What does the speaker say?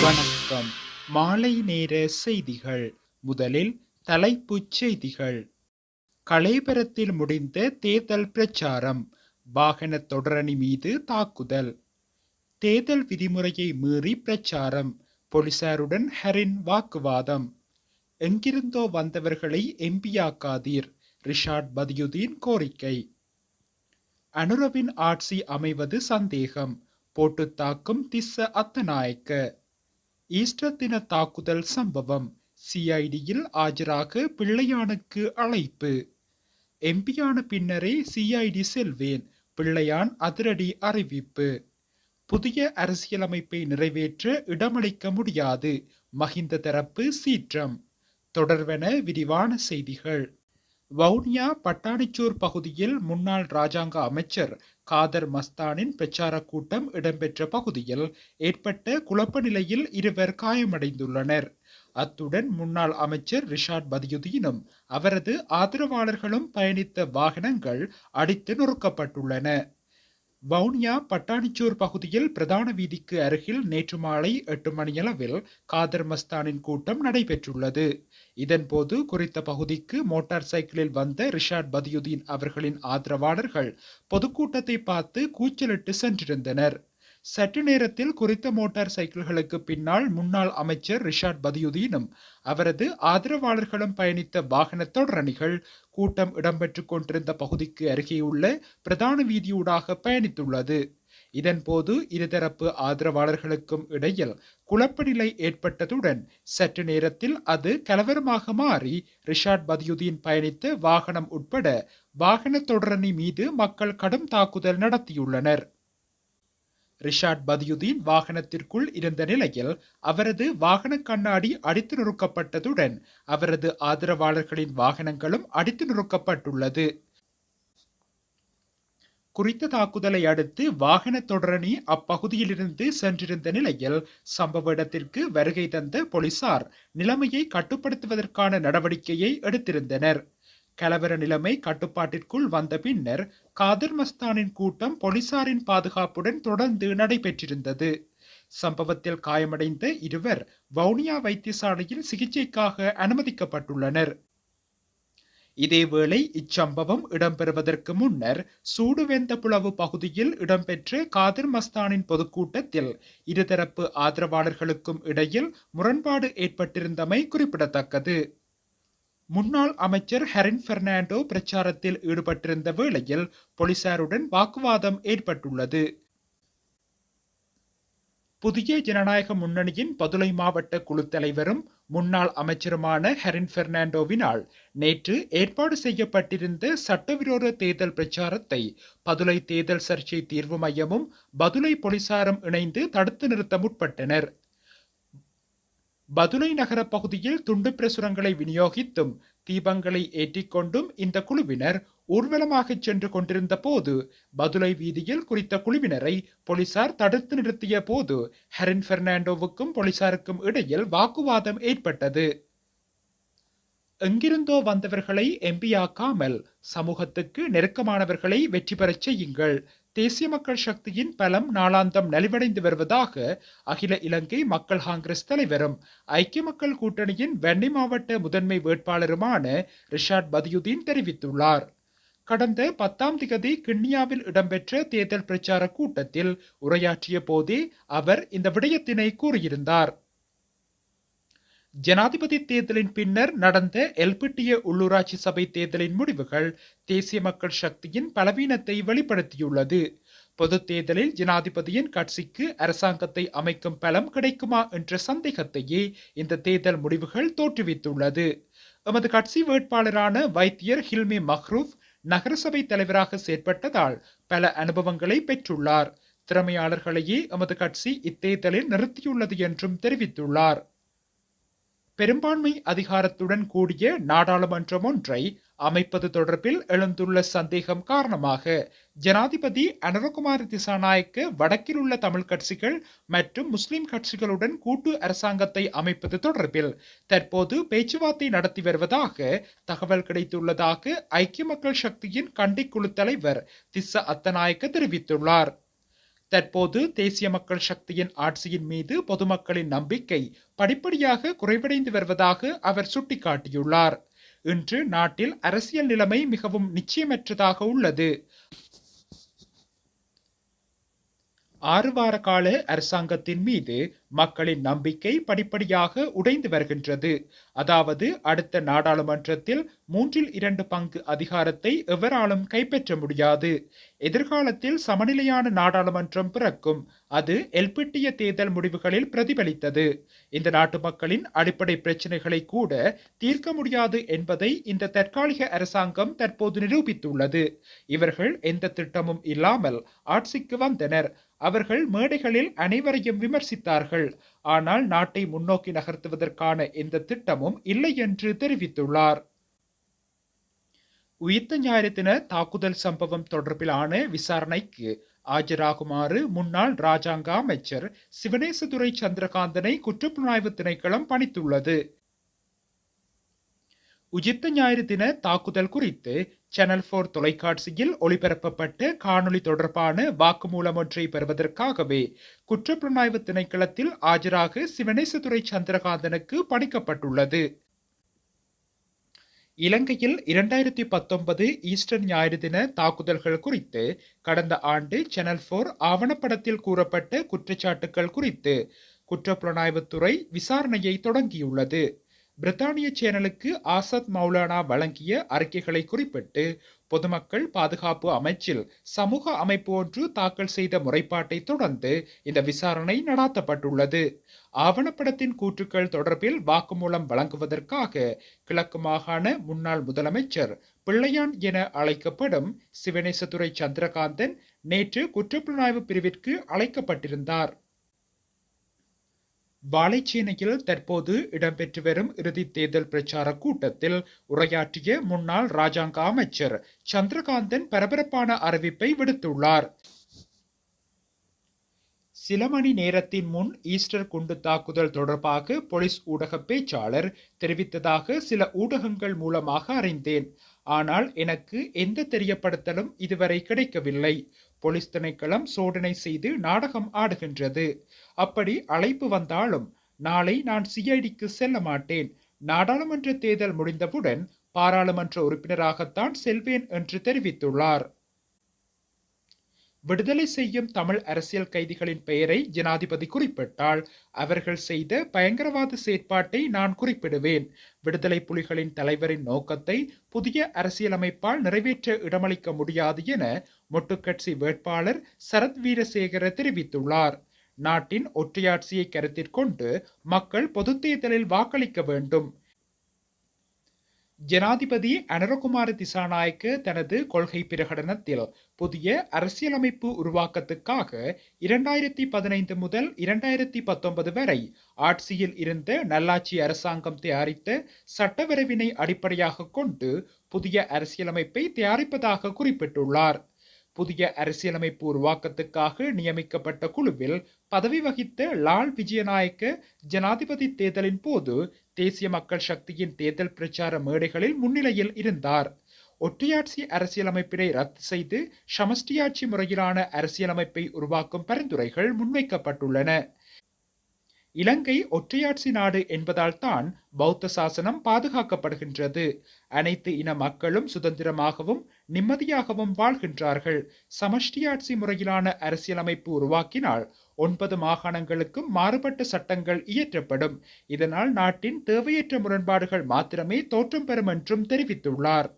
வணக்கம். மாலை நேர செய்திகள். முதலில் தலைப்புச் செய்திகள். களைபரத்தில் முடிந்த தேர்தல் பிரச்சாரம். வாகன தொடரணி மீது தாக்குதல். தேர்தல் விதிமுறையை மீறி பிரச்சாரம். போலீசாருடன் ஹரின் வாக்குவாதம். எங்கிருந்தோ வந்தவர்களை எம்பியாக்காதீர். ரிஷாட் பதியுதீன் கோரிக்கை. அனுரவின் ஆட்சி அமைவது சந்தேகம். போட்டு தாக்கும் திஸ்ஸ அத்தநாயக்க. ஈஸ்டர் தின தாக்குதல் சம்பவம். சிஐடியில் ஆஜராக பிள்ளையானுக்கு அழைப்பு. எம்பியான பின்னரே சிஐடி செல்வேன். பிள்ளையான் அதிரடி அறிவிப்பு. புதிய அரசியலமைப்பை நிறைவேற்ற இடமளிக்க முடியாது. மஹிந்த தரப்பு சீற்றம். தொடர்வன விரிவான செய்திகள். வவுனியா பட்டாணிச்சூர் பகுதியில் முன்னாள் ராஜாங்க அமைச்சர் காதர் மஸ்தானின் பிரச்சார கூட்டம் இடம்பெற்ற பகுதியில் ஏற்பட்ட குழப்ப நிலையில் இருவர் காயமடைந்துள்ளனர். அத்துடன் முன்னாள் அமைச்சர் ரிஷாட் பதியுதீனும் அவரது ஆதரவாளர்களும் பயணித்த வாகனங்கள் அடித்து நொறுக்கப்பட்டுள்ளன. வவுனியா பட்டாணிச்சூர் பகுதியில் பிரதான வீதிக்கு அருகில் நேற்று மாலை 8 மணியளவில் காதர் மஸ்தானின் கூட்டம் நடைபெற்றுள்ளது. இதன்போது குறித்த பகுதிக்கு மோட்டார் சைக்கிளில் வந்த ரிஷாட் பதியுதீன் அவர்களின் ஆதரவாளர்கள் பொதுக்கூட்டத்தை பார்த்து கூச்சலிட்டு சென்றிருந்தனர். சற்று நேரத்தில் குறித்த மோட்டார் சைக்கிள்களுக்கு பின்னால் முன்னாள் அமைச்சர் ரிஷாட் பதியுதீனும் அவரது ஆதரவாளர்களும் பயணித்த வாகன தொடரணிகள் கூட்டம் இடம்பெற்றுக் கொண்டிருந்த பகுதிக்கு அருகேயுள்ள பிரதான வீதியூடாக பயணித்துள்ளது. இதன்போது இருதரப்பு ஆதரவாளர்களுக்கும் இடையில் குழப்ப நிலை ஏற்பட்டதுடன் சற்று நேரத்தில் அது கலவரமாக மாறி ரிஷாட் பதியுதீன் பயணித்த வாகனம் உட்பட வாகன தொடரணி மீது மக்கள் கடும் தாக்குதல் நடத்தியுள்ளனர். ரிஷாட் பதியுதீன் வாகனத்திற்குள் இருந்த நிலையில் அவரது வாகன கண்ணாடி அடித்து நொறுக்கப்பட்டதுடன் அவரது ஆதரவாளர்களின் வாகனங்களும் அடித்து நொறுக்கப்பட்டுள்ளது. குறித்த தாக்குதலை அடுத்து வாகன தொடரணி அப்பகுதியிலிருந்து சென்றிருந்த நிலையில் சம்பவ இடத்திற்கு வருகை தந்த போலீசார் நிலைமையை கட்டுப்படுத்துவதற்கான நடவடிக்கையை எடுத்திருந்தனர். கலவர நிலைமை கட்டுப்பாட்டிற்குள் வந்த பின்னர் காதர் மஸ்தானின் கூட்டம் போலீசாரின் பாதுகாப்புடன் தொடர்ந்து நடைபெற்றிருந்தது. சம்பவத்தில் காயமடைந்த இருவர் வவுனியா வைத்தியசாலையில் சிகிச்சைக்காக அனுமதிக்கப்பட்டுள்ளனர். இதேவேளை இச்சம்பவம் இடம்பெறுவதற்கு முன்னர் சூடுவெந்தபுலவு பகுதியில் இடம்பெற்ற காதர் மஸ்தானின் பொதுக்கூட்டத்தில் இருதரப்பு ஆதரவாளர்களுக்கும் இடையில் முரண்பாடு ஏற்பட்டிருந்தமை குறிப்பிடத்தக்கது. முன்னாள் அமைச்சர் ஹரின் பெர்னாண்டோ பிரச்சாரத்தில் ஈடுபட்டிருந்த வேளையில் போலீசாருடன் வாக்குவாதம் ஏற்பட்டுள்ளது. புதிய ஜனநாயக முன்னணியின் பதுளை மாவட்ட குழு தலைவரும் முன்னாள் அமைச்சருமான ஹரின் பெர்னாண்டோவினால் நேற்று ஏற்பாடு செய்யப்பட்டிருந்த சட்டவிரோத தேர்தல் பிரச்சாரத்தை பதுளை தேர்தல் சர்ச்சை தீர்வு மையமும் பதுளை போலீசாரும் இணைந்து தடுத்து நிறுத்த முற்பட்டனர். பதுளை நகர பகுதியில் துண்டு பிரசுரங்களை விநியோகித்தும் தீபங்களை ஏற்றிக்கொண்டும் இந்த குழுவினர் ஊர்வலமாக சென்று கொண்டிருந்த போது பதுளை வீதியில் குறித்த குழுவினரை போலீசார் தடுத்து நிறுத்திய போது ஹரின் பெர்னாண்டோவுக்கும் போலீசாருக்கும் இடையில் வாக்குவாதம் ஏற்பட்டது. எங்கிருந்தோ வந்தவர்களை எம்பியாக்காமல் சமூகத்துக்கு நெருக்கமானவர்களை வெற்றி பெறச் செய்யுங்கள். தேசிய மக்கள் சக்தியின் பலம் நாளாந்தம் நலிவடைந்து வருவதாக அகில இலங்கை மக்கள் காங்கிரஸ் தலைவரும் ஐக்கிய மக்கள் கூட்டணியின் வன்னி மாவட்ட முதன்மை வேட்பாளருமான ரிஷாட் பதியுதீன் தெரிவித்துள்ளார். கடந்த 10ஆம் திகதி கிண்ணியாவில் இடம்பெற்ற தேர்தல் பிரச்சார கூட்டத்தில் உரையாற்றிய போதே அவர் இந்த விடயத்தினை கூறியிருந்தார். ஜனாதிபதி தேர்தலின் பின்னர் நடந்த எல்பிட்டிய உள்ளூராட்சி சபை தேர்தலின் முடிவுகள் தேசிய மக்கள் சக்தியின் பலவீனத்தை வெளிப்படுத்தியுள்ளது. பொது தேர்தலில் ஜனாதிபதியின் கட்சிக்கு அரசாங்கத்தை அமைக்கும் பலம் கிடைக்குமா என்ற சந்தேகத்தையே இந்த தேர்தல் முடிவுகள் தோற்றுவித்துள்ளது. எமது கட்சி வேட்பாளரான வைத்தியர் ஹில்மி மஹ்ரூப் நகரசபை தலைவராக செயற்பட்டதால் பல அனுபவங்களை பெற்றுள்ளார். திறமையாளர்களையே எமது கட்சி இத்தேர்தலில் நிறுத்தியுள்ளது என்றும் தெரிவித்துள்ளார். பெரும்பான்மை அதிகாரத்துடன் கூடிய நாடாளுமன்றம் ஒன்றை அமைப்பது தொடர்பில் எழுந்துள்ள சந்தேகம் காரணமாக ஜனாதிபதி அனுரகுமார திசாநாயக்க வடக்கில் உள்ள தமிழ் கட்சிகள் மற்றும் முஸ்லிம் கட்சிகளுடன் கூட்டு அரசாங்கத்தை அமைப்பது தொடர்பில் தற்போது பேச்சுவார்த்தை நடத்தி வருவதாக தகவல் கிடைத்துள்ளதாக ஐக்கிய மக்கள் சக்தியின் கண்டி குழு தலைவர் திஸ்ஸ அத்தநாயக்க தெரிவித்துள்ளார். தற்போது தேசிய மக்கள் சக்தியின் ஆட்சியின் மீது பொதுமக்களின் நம்பிக்கை படிப்படியாக குறைவடைந்து வருவதாக அவர் சுட்டிக்காட்டியுள்ளார். இன்று நாட்டில் அரசியல் நிலைமை மிகவும் நிச்சயமற்றதாக உள்ளது. 6 வார கால அரசாங்கத்தின் மீது மக்களின் நம்பிக்கை படிப்படியாக உடைந்து வருகின்றது. அதாவது அடுத்த நாடாளுமன்றத்தில் 2/3 பங்கு அதிகாரத்தை எவராலும் கைப்பற்ற முடியாது. எதிர்காலத்தில் சமநிலையான நாடாளுமன்றம் பிறக்கும். அது எல்பிட்டிய தேர்தல் முடிவுகளில் பிரதிபலித்தது. இந்த நாட்டு மக்களின் அடிப்படை பிரச்சனைகளை கூட தீர்க்க முடியாது என்பதை இந்த தற்காலிக அரசாங்கம் தற்போது நிரூபித்துள்ளது. இவர்கள் எந்த திட்டமும் இல்லாமல் ஆட்சிக்கு வந்தனர். அவர்கள் மேடைகளில் அனைவரையும் விமர்சித்தார்கள். ஆனால் நாட்டை முன்னோக்கி நகர்த்துவதற்கான எந்த திட்டமும் இல்லை என்று தெரிவித்துள்ளார். உயிர்த்த ஞாயிறு தின தாக்குதல் சம்பவம் தொடர்பிலான விசாரணைக்கு ஆஜராகுமாறு முன்னாள் ராஜாங்க அமைச்சர் சிவனேசதுரை சந்திரகாந்தனை குற்றப்புலனாய்வு திணைக்களம் பணித்துள்ளது. உயிர்த்த ஞாயிறு தின தாக்குதல் குறித்து சேனல் 4 தொலைக்காட்சியில் ஒளிபரப்பப்பட்ட காணொளி தொடர்பான வாக்குமூலம் ஒன்றை பெறுவதற்காகவே குற்றப்புலனாய்வு திணைக்களத்தில் ஆஜராக சிவனேசதுரை சந்திரகாந்தனுக்கு பணிக்கப்பட்டுள்ளது. இலங்கையில் 2019 ஈஸ்டர் ஞாயிறு தின தாக்குதல்கள் குறித்து கடந்த ஆண்டு சேனல் 4 ஆவணப்படத்தில் கூறப்பட்ட குற்றச்சாட்டுகள் குறித்து குற்றப்புலனாய்வுத்துறை விசாரணையை தொடங்கியுள்ளது. பிரித்தானிய சேனலுக்கு ஆசாத் மௌலானா வழங்கிய அறிக்கைகளை குறிப்பிட்டு பொதுமக்கள் பாதுகாப்பு அமைச்சில் சமூக அமைப்பு ஒன்று தாக்கல் செய்த முறைப்பாட்டை தொடர்ந்து இந்த விசாரணை நடாத்தப்பட்டுள்ளது. ஆவணப்படத்தின் கூற்றுக்கள் தொடர்பில் வாக்குமூலம் வழங்குவதற்காக கிழக்கு மாகாண முன்னாள் முதலமைச்சர் பிள்ளையான் என அழைக்கப்படும் சிவனேசதுரை சந்திரகாந்தன் நேற்று குற்றப்புலனாய்வு பிரிவிற்கு அழைக்கப்பட்டிருந்தார். வாழைச்சேனையில் தற்போது இடம்பெற்று வரும் இறுதி தேர்தல் பிரச்சார கூட்டத்தில் உரையாற்றிய முன்னாள் ராஜாங்க அமைச்சர் சந்திரகாந்தன் பரபரப்பான அறிவிப்பை விடுத்துள்ளார். சில மணி நேரத்தின் முன் ஈஸ்டர் குண்டு தாக்குதல் தொடர்பாக போலீஸ் ஊடக பேச்சாளர் தெரிவித்ததாக சில ஊடகங்கள் மூலமாக அறிந்தேன். ஆனால் எனக்கு எந்த தெரியப்படுத்தலும் இதுவரை கிடைக்கவில்லை. போலீஸ் திணைக்களம் சோதனை செய்து நாடகம் ஆடுகின்றது. அப்படி அழைப்பு வந்தாலும் நாளை நான் சிஐடிக்கு செல்ல மாட்டேன். நாடாளுமன்ற தேர்தல் முடிந்தவுடன் பாராளுமன்ற உறுப்பினராகத்தான் செல்வேன் என்று தெரிவித்துள்ளார். விடுதலை செய்யும் தமிழ் அரசியல் கைதிகளின் பெயரை ஜனாதிபதி குறிப்பிட்டால் அவர்கள் செய்த பயங்கரவாத செயற்பாட்டை நான் குறிப்பிடுவேன். விடுதலை புலிகளின் தலைவரின் நோக்கத்தை புதிய அரசியலமைப்பால் நிறைவேற்ற இடமளிக்க முடியாது என மொட்டுக்கட்சி வேட்பாளர் சரத் வீரசேகர தெரிவித்துள்ளார். நாட்டின் ஒற்றையாட்சியை கருத்தில் கொண்டு மக்கள் பொது தேர்தலில் வாக்களிக்க வேண்டும். ஜனாதிபதி அனுரகுமார திசாநாயக்க தனது கொள்கை பிரகடனத்தில் புதிய அரசியலமைப்பு உருவாக்கத்துக்காக 2015 முதல் 2019 வரை ஆட்சியில் இருந்த நல்லாட்சி அரசாங்கம் தயாரித்த சட்டவரைவினை அடிப்படையாக கொண்டு புதிய அரசியலமைப்பை தயாரிப்பதாக குறிப்பிட்டுள்ளார். புதிய அரசியலமைப்பு உருவாக்கத்துக்காக நியமிக்கப்பட்ட குழுவில் பதவி வகித்த லால் விஜயநாயக்க ஜனாதிபதி தேர்தலின் போது தேசிய மக்கள் சக்தியின் தேர்தல் பிரச்சார மேடைகளில் முன்னிலையில் இருந்தார். ஒற்றையாட்சி அரசியலமைப்பினை ரத்து செய்து சமஷ்டியாட்சி முறையிலான அரசியலமைப்பை உருவாக்கும் பரிந்துரைகள் முன்வைக்கப்பட்டுள்ளன. இலங்கை ஒற்றையாட்சி நாடு என்பதால் தான் பௌத்த சாசனம் பாதுகாக்கப்படுகின்றது. அனைத்து இன மக்களும் சுதந்திரமாகவும் நிம்மதியாகவும் வாழ்கின்றார்கள். சமஷ்டியாட்சி முறையிலான அரசியலமைப்பு உருவாக்கினால் 9 மாகாணங்களுக்கும் மாறுபட்ட சட்டங்கள் இயற்றப்படும். இதனால் நாட்டின் தேவையற்ற முரண்பாடுகள் மாத்திரமே தோற்றம் பெறும் என்றும் தெரிவித்துள்ளார்.